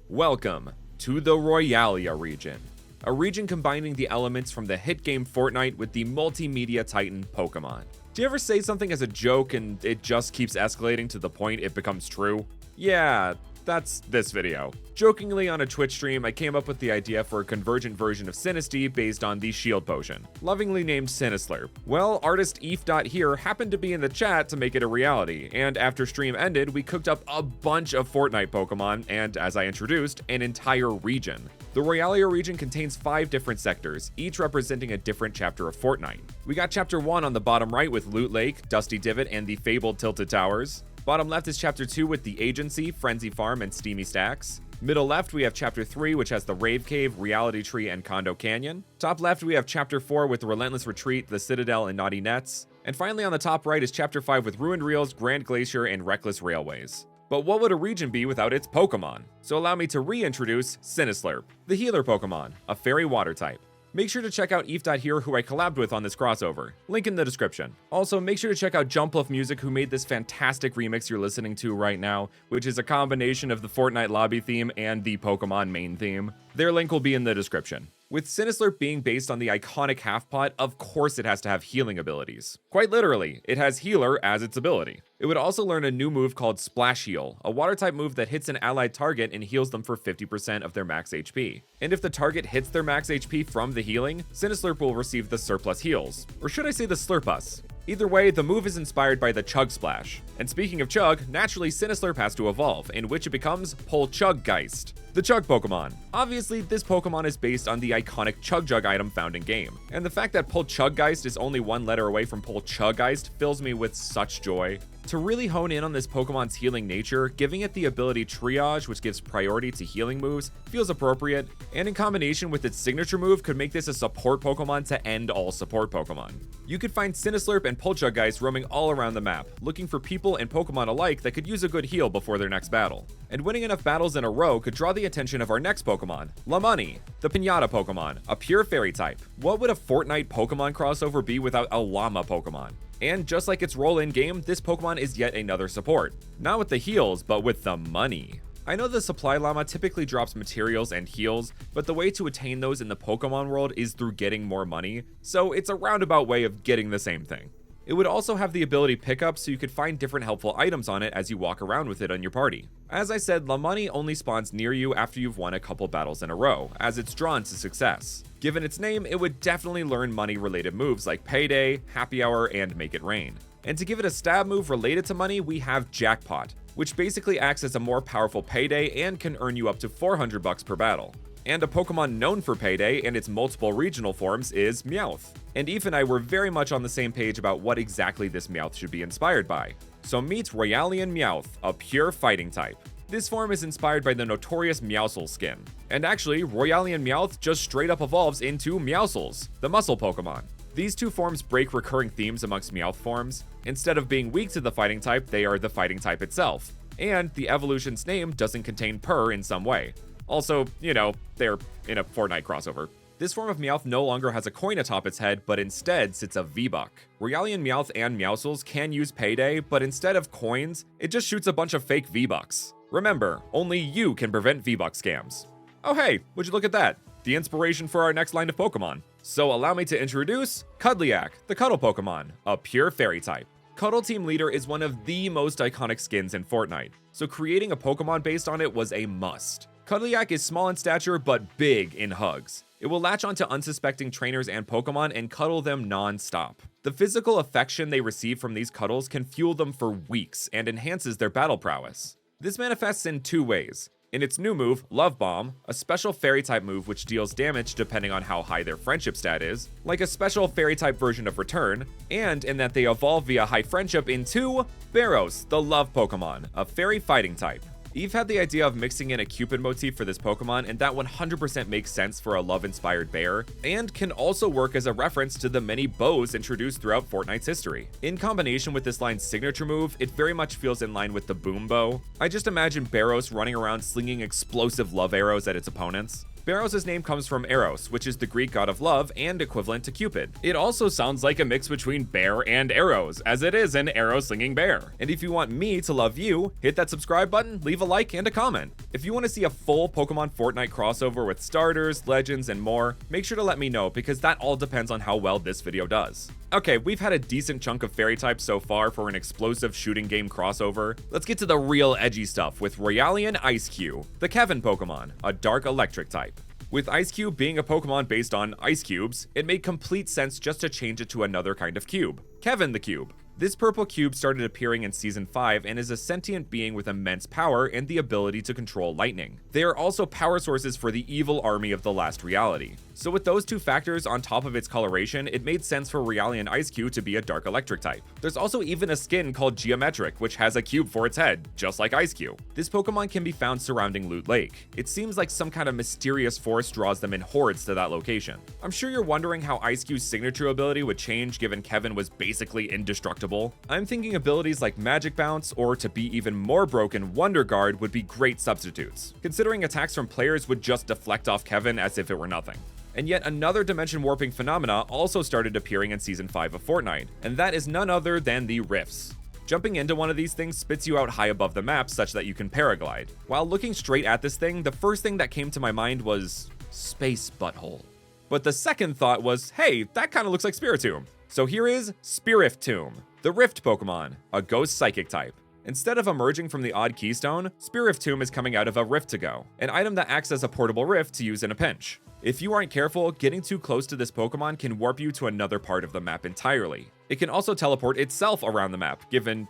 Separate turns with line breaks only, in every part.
Welcome to the Royalia region, a region combining the elements from the hit game Fortnite with the multimedia titan Pokemon. Do you ever say something as a joke and it just keeps escalating to the point it becomes true? Yeah, that's this video. Jokingly on a Twitch stream, I came up with the idea for a convergent version of Sinistea based on the Shield Potion, lovingly named Sinislurp. Well, artist Eve.here happened to be in the chat to make it a reality, and after stream ended, we cooked up a bunch of Fortnite Pokemon, and as I introduced, an entire region. The Royalia region contains 5 different sectors, each representing a different chapter of Fortnite. We got Chapter 1 on the bottom right with Loot Lake, Dusty Divot, and the fabled Tilted Towers. Bottom left is Chapter 2 with the Agency, Frenzy Farm, and Steamy Stacks. Middle left, we have Chapter 3, which has the Rave Cave, Reality Tree, and Condo Canyon. Top left, we have Chapter 4 with the Relentless Retreat, the Citadel, and Naughty Nets. And finally on the top right is Chapter 5 with Ruined Reels, Grand Glacier, and Reckless Railways. But what would a region be without its Pokemon? So allow me to reintroduce Sinislurp, the healer Pokemon, a fairy water type. Make sure to check out Eve.here, who I collabed with on this crossover. Link in the description. Also, make sure to check out Jumpluff Music, who made this fantastic remix you're listening to right now, which is a combination of the Fortnite lobby theme and the Pokemon main theme. Their link will be in the description. With Sinislurp being based on the iconic half-pot, of course it has to have healing abilities. Quite literally, it has Healer as its ability. It would also learn a new move called Splash Heal, a water-type move that hits an allied target and heals them for 50% of their max HP. And if the target hits their max HP from the healing, Sinislurp will receive the Surplus Heals. Or should I say the Slurpus? Either way, the move is inspired by the Chug Splash. And speaking of Chug, naturally Sinislurp has to evolve, in which it becomes Polchuggeist, the Chug Pokemon. Obviously, this Pokemon is based on the iconic Chug Jug item found in game. And the fact that Polchuggeist is only one letter away from Polchuggeist fills me with such joy. To really hone in on this Pokemon's healing nature, giving it the ability Triage, which gives priority to healing moves, feels appropriate, and in combination with its signature move could make this a support Pokemon to end all support Pokemon. You could find Sinislurp and Polchuggeist roaming all around the map, looking for people and Pokemon alike that could use a good heal before their next battle. And winning enough battles in a row could draw the attention of our next Pokemon, Llamoney, the Pinata Pokemon, a pure fairy type. What would a Fortnite Pokemon crossover be without a llama Pokemon? And just like its role in-game, this Pokemon is yet another support. Not with the heals, but with the money. I know the Supply Llama typically drops materials and heals, but the way to attain those in the Pokemon world is through getting more money, so it's a roundabout way of getting the same thing. It would also have the ability pickup, so you could find different helpful items on it as you walk around with it on your party. As I said, Llamoney only spawns near you after you've won a couple battles in a row, as it's drawn to success. Given its name, it would definitely learn money-related moves like Payday, Happy Hour, and Make It Rain. And to give it a stab move related to money, we have Jackpot, which basically acts as a more powerful Payday and can earn you up to 400 bucks per battle. And a Pokemon known for Payday and its multiple regional forms is Meowth. And Eve and I were very much on the same page about what exactly this Meowth should be inspired by. So meet Royalian Meowth, a pure fighting type. This form is inspired by the notorious Meowscles skin. And actually, Royalian Meowth just straight up evolves into Meowscles, the muscle Pokemon. These two forms break recurring themes amongst Meowth forms. Instead of being weak to the fighting type, they are the fighting type itself. And the evolution's name doesn't contain purr in some way. Also, you know, they're in a Fortnite crossover. This form of Meowth no longer has a coin atop its head, but instead sits a V-Buck. Royalian Meowth and Meowscles can use Payday, but instead of coins, it just shoots a bunch of fake V-Bucks. Remember, only you can prevent V-Buck scams. Oh hey, would you look at that? The inspiration for our next line of Pokemon. So allow me to introduce Cuddliak, the Cuddle Pokemon, a pure fairy type. Cuddle Team Leader is one of the most iconic skins in Fortnite, so creating a Pokemon based on it was a must. Cuddliak is small in stature but big in hugs. It will latch onto unsuspecting trainers and Pokemon and cuddle them non-stop. The physical affection they receive from these cuddles can fuel them for weeks and enhances their battle prowess. This manifests in 2 ways. In its new move, Love Bomb, a special fairy-type move which deals damage depending on how high their friendship stat is, like a special fairy-type version of Return, and in that they evolve via high friendship into Barrows, the Love Pokemon, a fairy fighting type. Eve had the idea of mixing in a Cupid motif for this Pokemon, and that 100% makes sense for a love-inspired bear, and can also work as a reference to the many bows introduced throughout Fortnite's history. In combination with this line's signature move, it very much feels in line with the Boom Bow. I just imagine Barrows running around slinging explosive love arrows at its opponents. Barrows' name comes from Eros, which is the Greek god of love and equivalent to Cupid. It also sounds like a mix between bear and arrows, as it is an arrow-slinging bear. And if you want me to love you, hit that subscribe button, leave a like, and a comment. If you want to see a full Pokemon Fortnite crossover with starters, legends, and more, make sure to let me know because that all depends on how well this video does. Okay, we've had a decent chunk of fairy types so far for an explosive shooting game crossover. Let's get to the real edgy stuff with Royalian Eiscue, the Kevin Pokemon, a dark electric type. With Eiscue being a Pokemon based on ice cubes, it made complete sense just to change it to another kind of cube, Kevin the Cube. This purple cube started appearing in Season 5 and is a sentient being with immense power and the ability to control lightning. They are also power sources for the evil army of the last reality. So with those two factors on top of its coloration, it made sense for Royalian Eiscue to be a dark electric type. There's also even a skin called Geometric, which has a cube for its head, just like Eiscue. This Pokemon can be found surrounding Loot Lake. It seems like some kind of mysterious force draws them in hordes to that location. I'm sure you're wondering how Eiscue's signature ability would change given Kevin was basically indestructible. I'm thinking abilities like Magic Bounce or, to be even more broken, Wonder Guard would be great substitutes, considering attacks from players would just deflect off Kevin as if it were nothing. And yet another dimension warping phenomena also started appearing in Season 5 of Fortnite, and that is none other than the Rifts. Jumping into one of these things spits you out high above the map such that you can paraglide. While looking straight at this thing, the first thing that came to my mind was space butthole. But the second thought was, hey, that kind of looks like Spiriftomb. So here is Spiriftomb, the Rift Pokemon, a ghost psychic type. Instead of emerging from the odd keystone, Spiriftomb is coming out of a Rift to Go, an item that acts as a portable rift to use in a pinch. If you aren't careful, getting too close to this Pokemon can warp you to another part of the map entirely. It can also teleport itself around the map, given,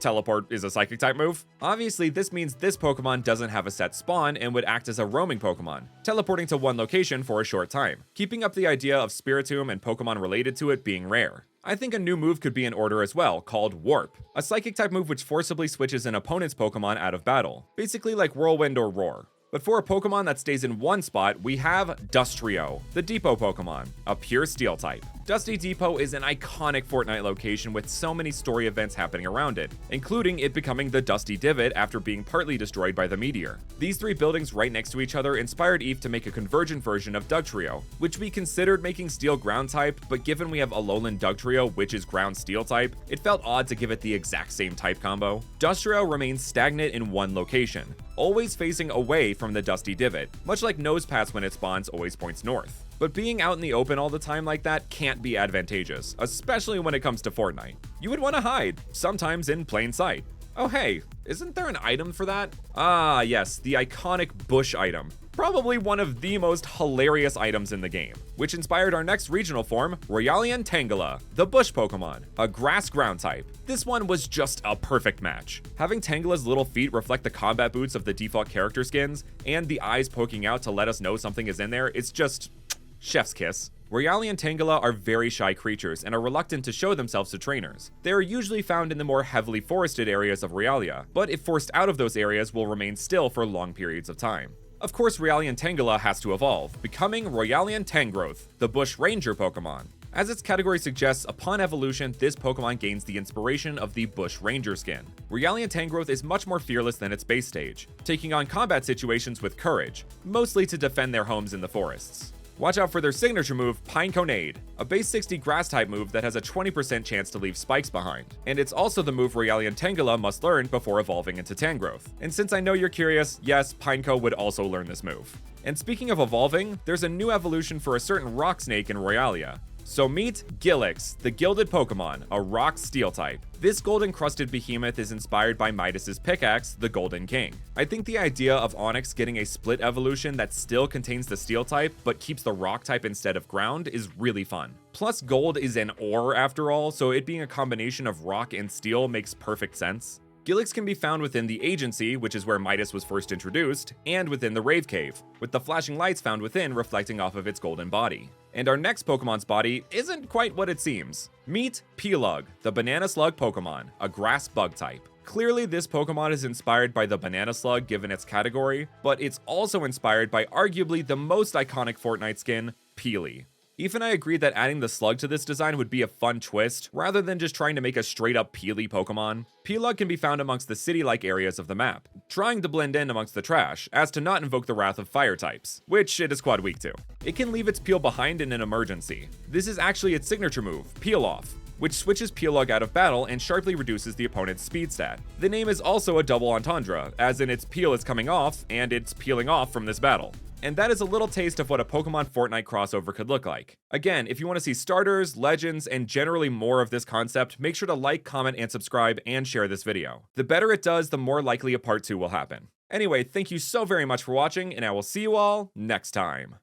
teleport is a psychic type move. Obviously, this means this Pokemon doesn't have a set spawn and would act as a roaming Pokemon, teleporting to one location for a short time, keeping up the idea of Spiritomb and Pokemon related to it being rare. I think a new move could be in order as well, called Warp, a psychic type move which forcibly switches an opponent's Pokemon out of battle, basically like Whirlwind or Roar. But for a Pokemon that stays in one spot, we have Dustrio, the Depot Pokemon, a pure steel type. Dusty Depot is an iconic Fortnite location with so many story events happening around it, including it becoming the Dusty Divot after being partly destroyed by the meteor. These three buildings right next to each other inspired Eve to make a convergent version of Dugtrio, which we considered making steel ground type, but given we have Alolan Dugtrio, which is ground steel type, it felt odd to give it the exact same type combo. Dustrio remains stagnant in one location, always facing away from the Dusty Divot, much like Nosepass when it spawns always points north. But being out in the open all the time like that can't be advantageous, especially when it comes to Fortnite. You would want to hide, sometimes in plain sight. Oh hey, isn't there an item for that? Ah yes, the iconic bush item. Probably one of the most hilarious items in the game, which inspired our next regional form, Royalian Tangela, the bush Pokemon, a grass ground type. This one was just a perfect match. Having Tangela's little feet reflect the combat boots of the default character skins, and the eyes poking out to let us know something is in there, it's just chef's kiss. Royalian Tangela are very shy creatures and are reluctant to show themselves to trainers. They are usually found in the more heavily forested areas of Royalia, but if forced out of those areas will remain still for long periods of time. Of course, Royalian Tangela has to evolve, becoming Royalian Tangrowth, the Bush Ranger Pokemon. As its category suggests, upon evolution, this Pokemon gains the inspiration of the Bush Ranger skin. Royalian Tangrowth is much more fearless than its base stage, taking on combat situations with courage, mostly to defend their homes in the forests. Watch out for their signature move, Pineconade, a base 60 grass type move that has a 20% chance to leave spikes behind. And it's also the move Royalian Tangela must learn before evolving into Tangrowth. And since I know you're curious, yes, Pineco would also learn this move. And speaking of evolving, there's a new evolution for a certain rock snake in Royalia. So meet Gilix, the gilded Pokemon, a rock steel type. This gold-encrusted behemoth is inspired by Midas's pickaxe, the Golden King. I think the idea of Onyx getting a split evolution that still contains the steel type, but keeps the rock type instead of ground is really fun. Plus, gold is an ore after all, so it being a combination of rock and steel makes perfect sense. Gilix can be found within the Agency, which is where Midas was first introduced, and within the Rave Cave, with the flashing lights found within reflecting off of its golden body. And our next Pokemon's body isn't quite what it seems. Meet Peelug, the Banana Slug Pokemon, a grass bug type. Clearly, this Pokemon is inspired by the Banana Slug given its category, but it's also inspired by arguably the most iconic Fortnite skin, Peely. Eve and I agreed that adding the slug to this design would be a fun twist, rather than just trying to make a straight up peely Pokemon. Peelug can be found amongst the city-like areas of the map, trying to blend in amongst the trash, as to not invoke the wrath of fire types, which it is quad weak to. It can leave its peel behind in an emergency. This is actually its signature move, Peel Off, which switches Peelug out of battle and sharply reduces the opponent's speed stat. The name is also a double entendre, as in its peel is coming off, and it's peeling off from this battle. And that is a little taste of what a Pokemon Fortnite crossover could look like. Again, if you want to see starters, legends, and generally more of this concept, make sure to like, comment, and subscribe, and share this video. The better it does, the more likely a part 2 will happen. Anyway, thank you so very much for watching, and I will see you all next time.